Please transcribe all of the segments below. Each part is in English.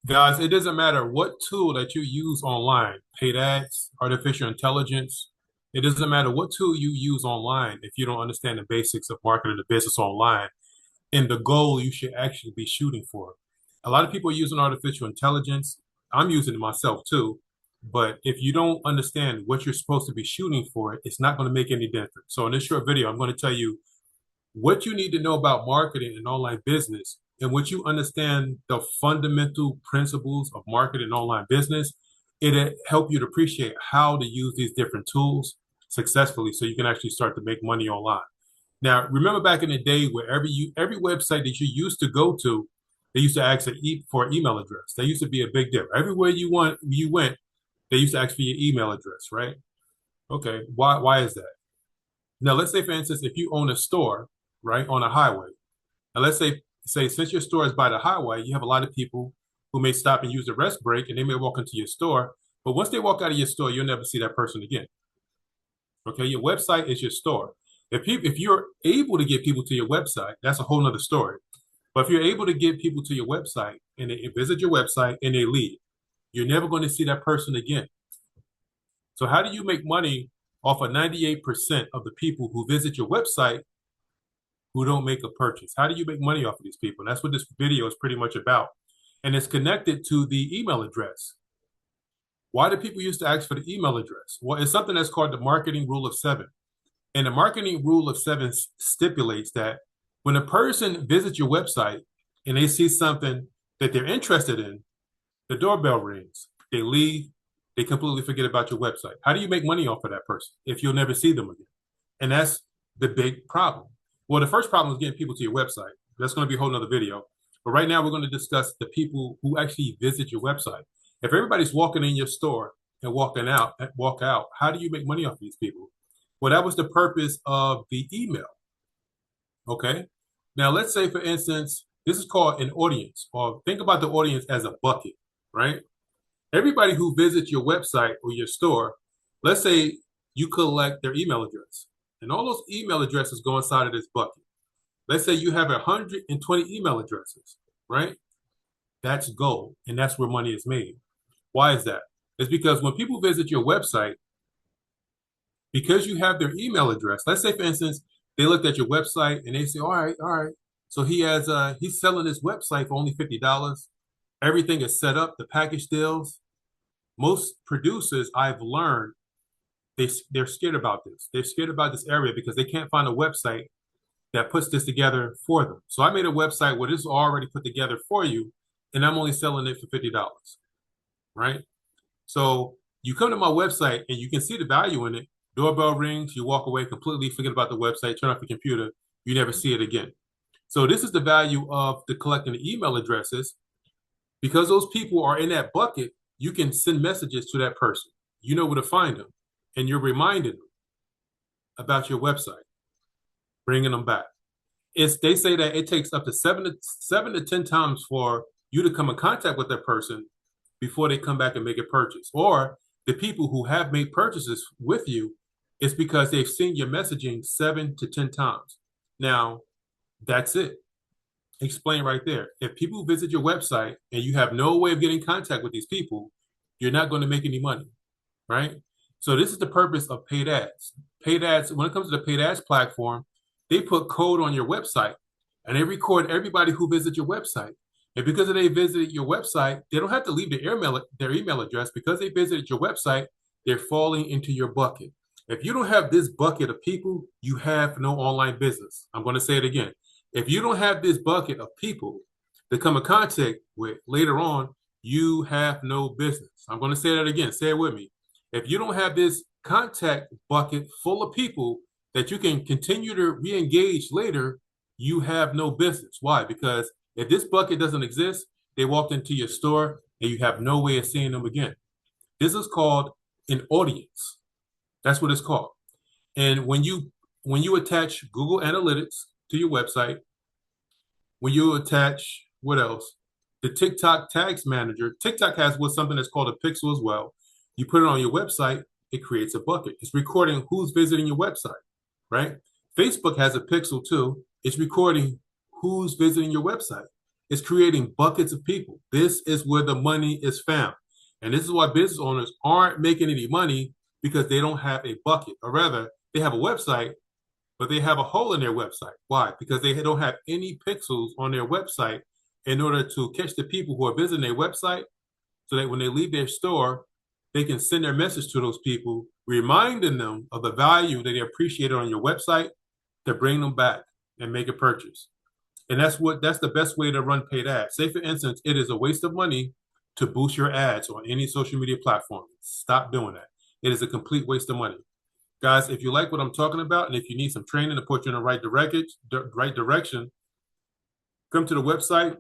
Guys, it doesn't matter what tool that you use online, paid ads, artificial intelligence, it doesn't matter what tool you use online if you don't understand the basics of marketing the business online and the goal you should actually be shooting for. A lot of people are using artificial intelligence. I'm using it myself too. But if you don't understand what you're supposed to be shooting for, it's not going to make any difference. So in this short video, I'm going to tell you what you need to know about marketing and online business, and once you understand the fundamental principles of marketing and online business, it'll help you to appreciate how to use these different tools successfully so you can actually start to make money online. Now, remember back in the day where every website that you used to go to, they used to ask for an email address. That used to be a big deal. Everywhere you went, they used to ask for your email address, right? Okay, why is that? Now, let's say for instance, if you own a store, right, on a highway, and let's say since your store is by the highway, you have a lot of people who may stop and use the rest break, and they may walk into your store. But once they walk out of your store, you'll never see that person again. Okay, your website is your store. If you're able to get people to your website, that's a whole nother story. But if you're able to get people to your website and they visit your website and they leave, you're never going to see that person again. So how do you make money off of 98% of the people who visit your website who don't make a purchase? How do you make money off of these people? And that's what this video is pretty much about. And it's connected to the email address. Why do people used to ask for the email address? Well, it's something that's called the marketing rule of seven. And the marketing rule of seven stipulates that when a person visits your website and they see something that they're interested in, the doorbell rings, they leave, they completely forget about your website. How do you make money off of that person if you'll never see them again? And that's the big problem. Well, the first problem is getting people to your website. That's going to be a whole nother video. But right now, we're going to discuss the people who actually visit your website. If everybody's walking in your store and walk out, how do you make money off of these people? Well, that was the purpose of the email. Okay. Now, let's say, for instance, this is called an audience, or think about the audience as a bucket, right? Everybody who visits your website or your store, let's say you collect their email address, and all those email addresses go inside of this bucket. Let's say you have 120 email addresses, right? That's gold, and that's where money is made. Why is that? It's because when people visit your website, because you have their email address, let's say for instance, they looked at your website and they say, all right. So he's selling his website for only $50. Everything is set up, the package deals. Most producers I've learned they're scared about this. They're scared about this area because they can't find a website that puts this together for them. So I made a website where this is already put together for you, and I'm only selling it for $50, right? So you come to my website and you can see the value in it. Doorbell rings, you walk away, completely forget about the website, turn off your computer, you never see it again. So this is the value of the collecting the email addresses. Because those people are in that bucket, you can send messages to that person. You know where to find them, and you're reminding them about your website, bringing them back. They say that it takes up to seven to 10 times for you to come in contact with that person before they come back and make a purchase. Or the people who have made purchases with you, it's because they've seen your messaging 7 to 10 times. Now, that's it. Explain right there. If people visit your website and you have no way of getting in contact with these people, you're not going to make any money, right? So this is the purpose of paid ads. Paid ads, when it comes to the paid ads platform, they put code on your website and they record everybody who visits your website. And because they visited your website, they don't have to leave their email address. Because they visited your website, they're falling into your bucket. If you don't have this bucket of people, you have no online business. I'm going to say it again. If you don't have this bucket of people to come in contact with later on, you have no business. I'm going to say that again. Say it with me. If you don't have this contact bucket full of people that you can continue to re-engage later, you have no business. Why? Because if this bucket doesn't exist, they walked into your store and you have no way of seeing them again. This is called an audience. That's what it's called. And when you attach Google Analytics to your website, when you attach, what else? The TikTok tags manager. TikTok has something that's called a pixel as well. You put it on your website, it creates a bucket. It's recording who's visiting your website, right? Facebook has a pixel too. It's recording who's visiting your website. It's creating buckets of people. This is where the money is found. And this is why business owners aren't making any money because they don't have a bucket. Or rather, they have a website, but they have a hole in their website. Why? Because they don't have any pixels on their website in order to catch the people who are visiting their website so that when they leave their store, they can send their message to those people, reminding them of the value that they appreciated on your website to bring them back and make a purchase. And that's the best way to run paid ads. Say for instance, it is a waste of money to boost your ads on any social media platform. Stop doing that. It is a complete waste of money. Guys, if you like what I'm talking about and if you need some training to put you in the right direction, come to the website.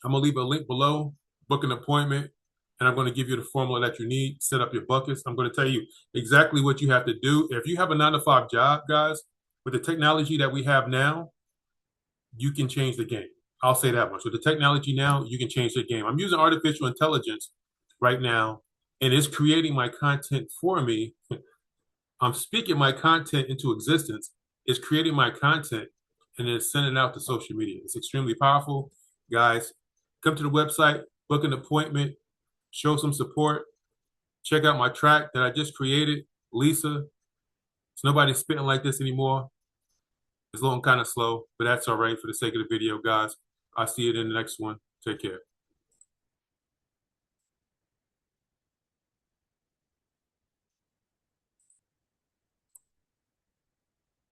I'm gonna leave a link below, book an appointment, and I'm going to give you the formula that you need, set up your buckets. I'm going to tell you exactly what you have to do. If you have a 9 to 5 job, guys, with the technology that we have now, you can change the game. I'll say that much. With the technology now, you can change the game. I'm using artificial intelligence right now, and it's creating my content for me. I'm speaking my content into existence. It's creating my content, and then sending it out to social media. It's extremely powerful. Guys, come to the website, book an appointment, show some support. Check out my track that I just created, Lisa. It's nobody spitting like this anymore. It's looking kind of slow, but that's all right for the sake of the video, guys. I'll see you in the next one. Take care.